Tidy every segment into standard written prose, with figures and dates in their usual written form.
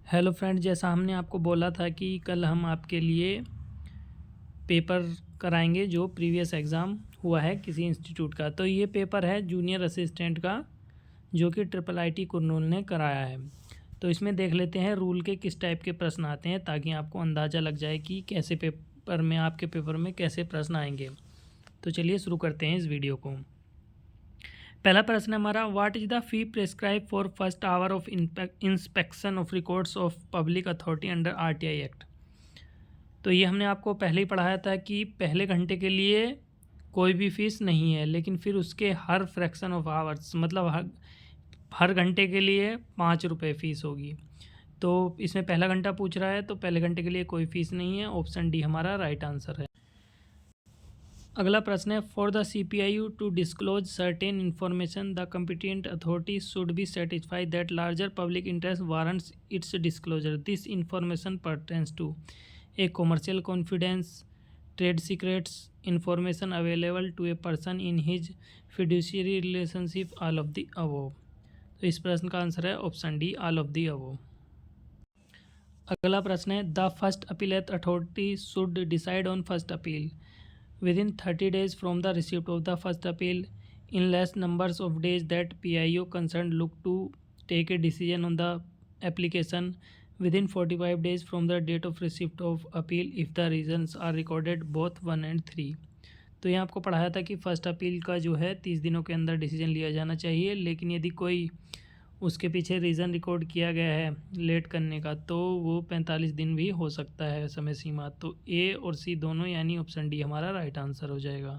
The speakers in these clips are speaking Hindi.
हेलो फ्रेंड, जैसा हमने आपको बोला था कि कल हम आपके लिए पेपर कराएंगे जो प्रीवियस एग्ज़ाम हुआ है किसी इंस्टीट्यूट का। तो ये पेपर है जूनियर असिस्टेंट का, जो कि IIIT कुरनूल ने कराया है। तो इसमें देख लेते हैं रूल के किस टाइप के प्रश्न आते हैं, ताकि आपको अंदाज़ा लग जाए कि कैसे पेपर में आपके पेपर में कैसे प्रश्न आएंगे। तो चलिए शुरू करते हैं इस वीडियो को। पहला प्रश्न हमारा, what is the fee prescribe for first hour of inspection of records of public authority under RTI act. तो ये हमने आपको पहले ही पढ़ाया था कि पहले घंटे के लिए कोई भी फ़ीस नहीं है, लेकिन फिर उसके हर फ्रैक्शन ऑफ आवर्स मतलब हर घंटे के लिए 5 रुपये फ़ीस होगी। तो इसमें पहला घंटा पूछ रहा है, तो पहले घंटे के लिए कोई फ़ीस नहीं है। ऑप्शन डी हमारा राइट आंसर है। अगला प्रश्न है, for the CPIU to disclose certain information the competent authority should be satisfied that larger public interest warrants its disclosure. This information pertains to a commercial confidence, trade secrets, information available to a person in his fiduciary relationship, all of the above. तो इस प्रश्न का आंसर है option D, all of the above. अगला प्रश्न है, the first appellate authority should decide on first appeal within 30 days from the receipt of the first appeal in less numbers of days that PIO concerned look to take a decision on the application within 45 days from the date of receipt of appeal if the reasons are recorded both 1 and 3। तो यहाँ आपको पढ़ाया था कि फर्स्ट अपील का जो है 30 दिनों के अंदर डिसीजन लिया जाना चाहिए, लेकिन यदि कोई उसके पीछे रीज़न रिकॉर्ड किया गया है लेट करने का, तो वो 45 दिन भी हो सकता है समय सीमा। तो ए और सी दोनों यानी ऑप्शन डी हमारा राइट आंसर हो जाएगा।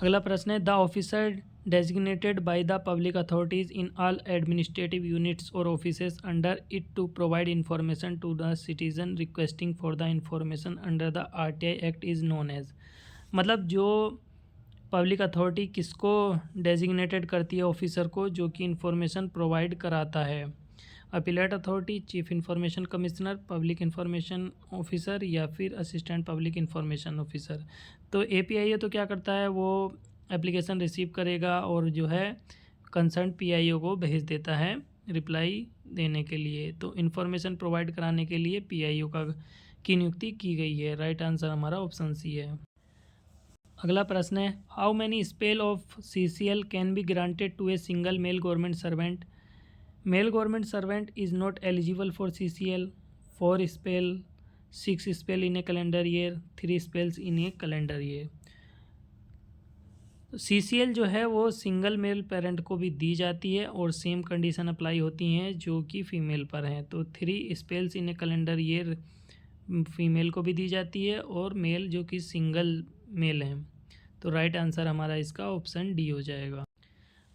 अगला प्रश्न है, the officer designated by the public authorities in all administrative units और offices under it to provide information to the citizen requesting for the information under the RTI act is known as. मतलब जो पब्लिक अथॉरिटी किसको डेजिग्नेटेड करती है ऑफिसर को, जो कि इंफॉर्मेशन प्रोवाइड कराता है। Appellate authority, chief information commissioner, public information officer या फिर असिस्टेंट पब्लिक इंफॉर्मेशन ऑफिसर। तो APIO तो क्या करता है, वो एप्लीकेशन रिसीव करेगा और जो है कंसर्न PIO को भेज देता है रिप्लाई देने के लिए। तो इन्फॉर्मेशन प्रोवाइड कराने के लिए PIO की नियुक्ति की गई है। राइट आंसर हमारा ऑप्शन सी है। अगला प्रश्न है, how many spell of CCL can be granted to a single male government servant. Male government servant is not eligible for CCL। 4 spell, 6 spell in a calendar year, 3 spells in a calendar year. CCL जो है वो सिंगल मेल पेरेंट को भी दी जाती है और सेम कंडीशन अप्लाई होती हैं जो कि फ़ीमेल पर हैं। तो 3 spells in a calendar year female को भी दी जाती है और मेल जो कि सिंगल मेल हैं। तो राइट आंसर हमारा इसका ऑप्शन डी हो जाएगा।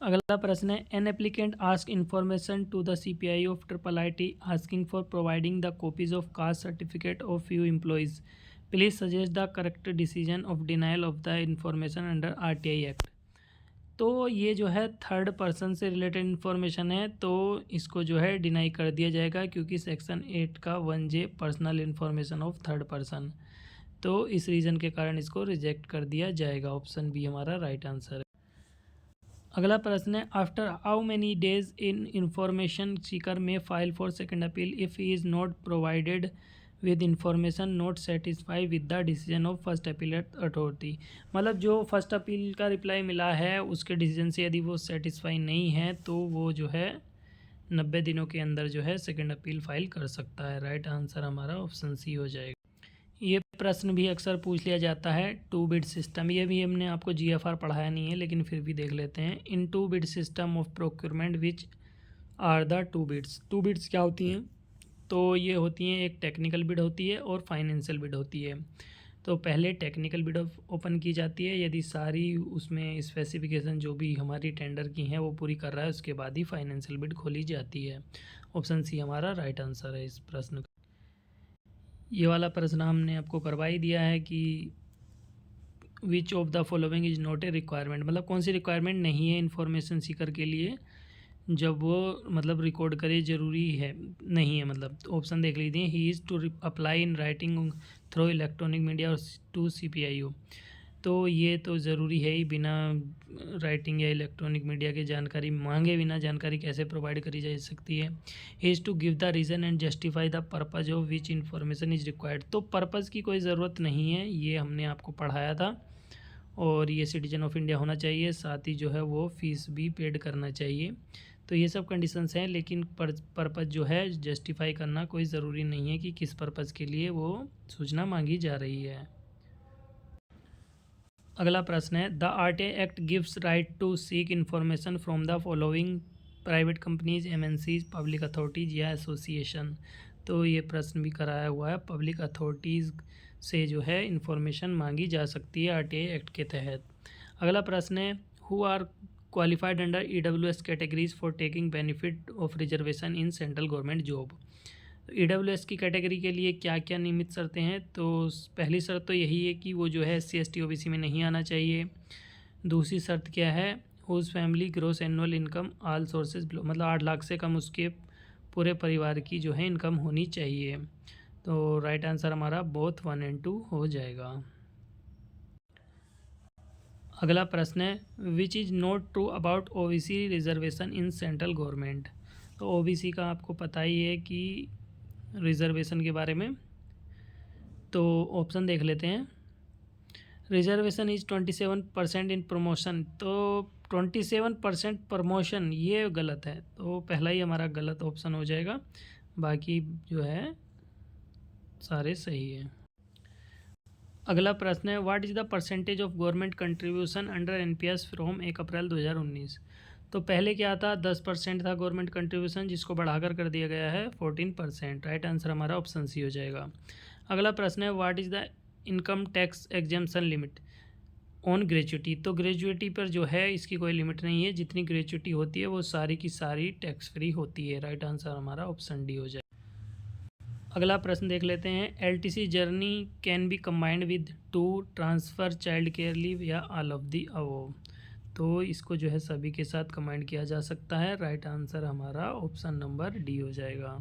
अगला प्रश्न है, an applicant ask information to the CPI of IIIT asking for providing the copies of caste certificate of few employees, please suggest the correct decision of denial of the information under RTI act. तो ये जो है थर्ड पर्सन से रिलेटेड इन्फॉर्मेशन है, तो इसको जो है डिनाई कर दिया जाएगा, क्योंकि सेक्शन 8 का 1J personal information of third person. तो इस रीज़न के कारण इसको रिजेक्ट कर दिया जाएगा। ऑप्शन बी हमारा राइट आंसर है। अगला प्रश्न है, after how many days in information seeker में file for second appeal if he is not provided with information not satisfy with the decision of first appellate authority. मतलब जो फर्स्ट अपील का रिप्लाई मिला है उसके डिसीजन से यदि वो सेटिस्फाई नहीं है, तो वो जो है 90 दिनों के अंदर जो है सेकंड अपील फाइल कर सकता है। राइट आंसर हमारा ऑप्शन सी हो जाएगा। ये प्रश्न भी अक्सर पूछ लिया जाता है, 2 बिट सिस्टम। ये भी हमने आपको GFR पढ़ाया नहीं है, लेकिन फिर भी देख लेते हैं। In 2 bit system of procurement which are the 2 bits. 2 bits क्या होती हैं, तो ये होती हैं, एक टेक्निकल बिड होती है और फाइनेंशियल बिड होती है। तो पहले टेक्निकल बिड ओपन की जाती है, यदि सारी उसमें स्पेसिफिकेशन जो भी हमारी टेंडर की हैं वो पूरी कर रहा है, उसके बाद ही फाइनेंशियल बिड खोली जाती है। ऑप्शन सी हमारा राइट आंसर है इस प्रश्न का। ये वाला प्रश्न हमने आपको करवा ही दिया है कि which of the following is not a requirement. मतलब कौन सी रिक्वायरमेंट नहीं है इन्फॉर्मेशन सीकर के लिए, जब वो मतलब रिकॉर्ड करे ज़रूरी है नहीं है। मतलब ऑप्शन देख लीजिए, he is to apply in writing through electronic media और टू CPIO। तो ये तो ज़रूरी है ही, बिना राइटिंग या इलेक्ट्रॉनिक मीडिया की जानकारी मांगे बिना जानकारी कैसे प्रोवाइड करी जा सकती है। Is to give the reason and justify the purpose of which information is required. तो पर्पज़ की कोई ज़रूरत नहीं है, ये हमने आपको पढ़ाया था। और ये सिटीजन ऑफ इंडिया होना चाहिए, साथ ही जो है वो फ़ीस भी पेड करना चाहिए। तो ये सब कंडीशंस हैं, लेकिन पर्पज़ जो है जस्टिफाई करना कोई ज़रूरी नहीं है कि किस पर्पज़ के लिए वो सूचना मांगी जा रही है। अगला प्रश्न है, the RTI act gives right to seek information from the following private companies, MNCs, public authorities या एसोसिएशन। तो ये प्रश्न भी कराया हुआ है, पब्लिक अथॉरिटीज़ से जो है इन्फॉर्मेशन मांगी जा सकती है आरटीआई एक्ट के तहत। अगला प्रश्न है, who are qualified under EWS categories for taking benefit of reservation in central government job. EWS की कैटेगरी के लिए क्या क्या नियमित शर्तें हैं। तो पहली शर्त तो यही है कि वो जो है SC ST OBC में नहीं आना चाहिए। दूसरी शर्त क्या है, whose family gross annual income all sources below, मतलब 8 लाख से कम उसके पूरे परिवार की जो है इनकम होनी चाहिए। तो राइट आंसर हमारा बोथ 1 और 2 हो जाएगा। अगला प्रश्न है, which is not true about OBC reservation in central government. तो OBC का आपको पता ही है कि रिजर्वेशन के बारे में, तो ऑप्शन देख लेते हैं। रिजर्वेशन इज़ 27% इन प्रमोशन, तो 27% प्रमोशन ये गलत है, तो पहला ही हमारा गलत ऑप्शन हो जाएगा, बाकी जो है सारे सही है। अगला प्रश्न है, what is the percentage of government contribution under NPS from 1 अप्रैल 2019। तो पहले क्या था, 10% था गवर्नमेंट कंट्रीब्यूशन, जिसको बढ़ाकर कर दिया गया है 14%। राइट आंसर हमारा ऑप्शन सी हो जाएगा। अगला प्रश्न है, what is the income tax exemption limit on gratuity. तो ग्रेजुएटी पर जो है इसकी कोई लिमिट नहीं है, जितनी ग्रेजुएटी होती है वो सारी की सारी टैक्स फ्री होती है। राइट आंसर हमारा ऑप्शन डी हो जाएगा। अगला प्रश्न देख लेते हैं, LTC journey can be combined with two transfer child care leave या ऑल ऑफ दी अबव। तो इसको जो है सभी के साथ कंबाइंड किया जा सकता है। राइट आंसर हमारा ऑप्शन नंबर डी हो जाएगा।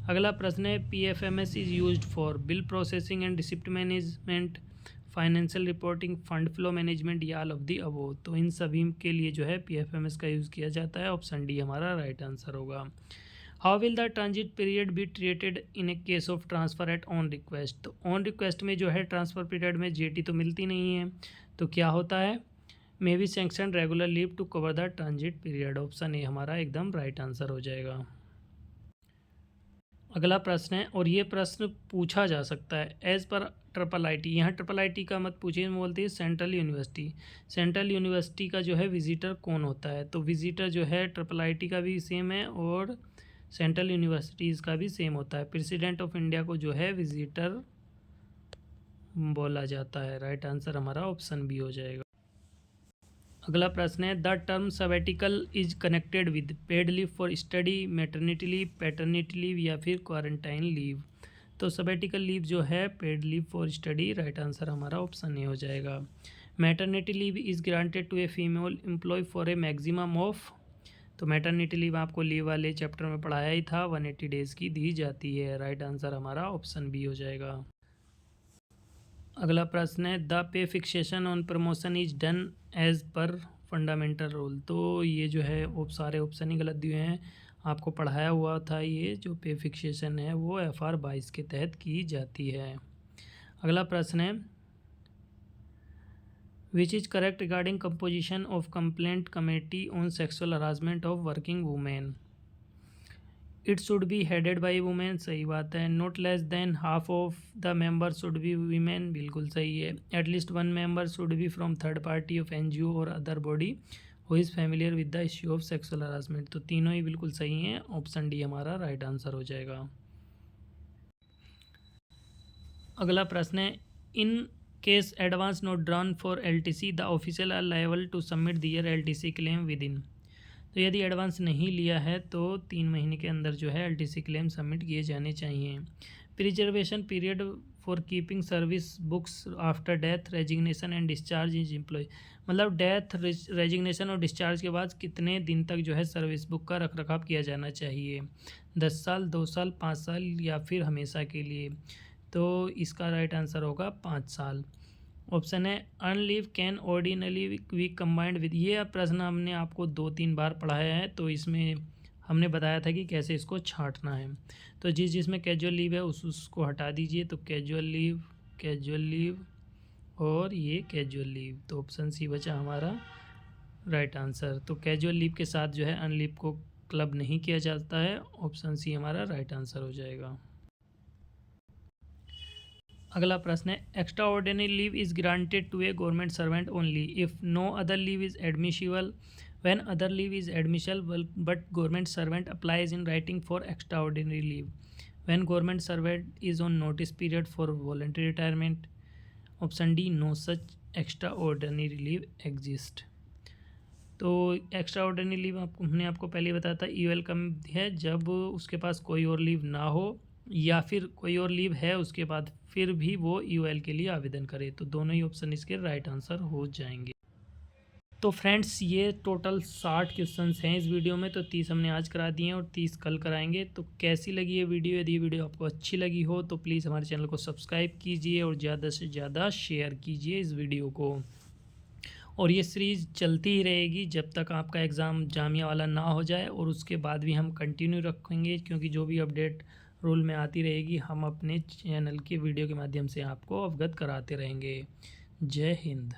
अगला प्रश्न है, PFMS is used for bill processing and receipt management, financial reporting, fund flow management या ऑल ऑफ दी अबव। तो इन सभी के लिए जो है PFMS का यूज़ किया जाता है। ऑप्शन डी हमारा राइट आंसर होगा। How will the transit period be treated in a case of transfer at on request. तो ऑन रिक्वेस्ट में जो है ट्रांसफ़र पीरियड में JT तो मिलती नहीं है, तो क्या होता है, may be sanction regular leave to cover the transit period. Option A हमारा एकदम राइट आंसर हो जाएगा। अगला प्रश्न है, और ये प्रश्न पूछा जा सकता है, एज़ पर IIIT। यहाँ IIIT का मत पूछिए, बोलती है सेंट्रल यूनिवर्सिटी। सेंट्रल यूनिवर्सिटी का जो है विजिटर कौन होता है। तो विजिटर जो है IIIT का भी सेम है और सेंट्रल यूनिवर्सिटीज़ का भी सेम होता है। प्रेसिडेंट ऑफ इंडिया को जो है विजिटर बोला जाता है। राइट आंसर हमारा ऑप्शन बी हो जाएगा। अगला प्रश्न है, the term sabbatical is connected with paid leave for study, maternity leave, paternity leave या फिर क्वारंटाइन लीव। तो सबैटिकल लीव जो है paid leave for study. Right answer हमारा ऑप्शन ए हो जाएगा। Maternity leave is granted to a female employ for a maximum of. तो मैटरनिटी लीव आपको लीव वाले चैप्टर में पढ़ाया ही था, 180 डेज़ की दी जाती है। राइट आंसर हमारा ऑप्शन बी हो जाएगा। अगला प्रश्न है, the pay fixation on promotion is done as per fundamental rule. तो ये जो है सारे ऑप्शन ही गलत दिए हैं, आपको पढ़ाया हुआ था। ये जो पे फिक्सेशन है वो FR 22 के तहत की जाती है। अगला प्रश्न है, which is correct regarding composition of complaint committee on sexual harassment of working women. It should be headed by women, सही बात है। Not less than half of the member should be women, बिल्कुल सही है। At least 1 member should be from third party of NGO और other body who is familiar with the issue of sexual harassment. तो तीनों ही बिल्कुल सही हैं, ऑप्शन डी हमारा राइट आंसर हो जाएगा। अगला प्रश्न है, in case advance note drawn for LTC the official are liable to submit their LTC claim within. तो यदि एडवांस नहीं लिया है तो 3 महीने के अंदर जो है LTC क्लेम सबमिट किए जाने चाहिए। Preservation period for keeping service books after death, resignation and discharge is employ. मतलब डेथ, रेजिग्नेशन और डिस्चार्ज के बाद कितने दिन तक जो है सर्विस बुक का रख रखाव किया जाना चाहिए, 10 साल, 2 साल, 5 साल या फिर हमेशा के लिए। तो इसका राइट आंसर होगा 5 साल। ऑप्शन है earn leave can ordinarily we combined with, ये प्रश्न हमने आपको 2-3 बार पढ़ाया है, तो इसमें हमने बताया था कि कैसे इसको छांटना है। तो जिसमें कैजुअल लीव है उसको हटा दीजिए, तो कैजुअल लीव और ये कैजुअल लीव, तो ऑप्शन सी बचा हमारा राइट आंसर। तो कैजुअल लीव के साथ जो है अर्न लीव को क्लब नहीं किया जाता है, ऑप्शन सी हमारा राइट आंसर हो जाएगा। अगला प्रश्न है extra ordinary leave is granted to a government servant only if no other leave is admissible when other leave is admissible but government servant applies in writing for extra ordinary leave when government servant is on notice period for voluntary retirement, option D no such extra ordinary leave exist. तो एक्स्ट्रा ऑर्डिनरी लीव हमने आपको पहले बताया था वेलकम है जब उसके पास कोई और लीव ना हो या फिर कोई और लीव है उसके बाद फिर भी वो यूएल के लिए आवेदन करे, तो दोनों ही ऑप्शन इसके राइट आंसर हो जाएंगे। तो फ्रेंड्स ये टोटल 60 क्वेश्चंस हैं इस वीडियो में, तो 30 हमने आज करा दिए हैं और 30 कल कराएंगे। तो कैसी लगी ये वीडियो? यदि ये वीडियो आपको अच्छी लगी हो तो प्लीज़ हमारे चैनल को सब्सक्राइब कीजिए और ज़्यादा से ज़्यादा शेयर कीजिए इस वीडियो को। और ये सीरीज़ चलती ही रहेगी जब तक आपका एग्ज़ाम जामिया वाला ना हो जाए, और उसके बाद भी हम कंटिन्यू रखेंगे, क्योंकि जो भी अपडेट रूल में आती रहेगी हम अपने चैनल के वीडियो के माध्यम से आपको अवगत कराते रहेंगे। जय हिंद।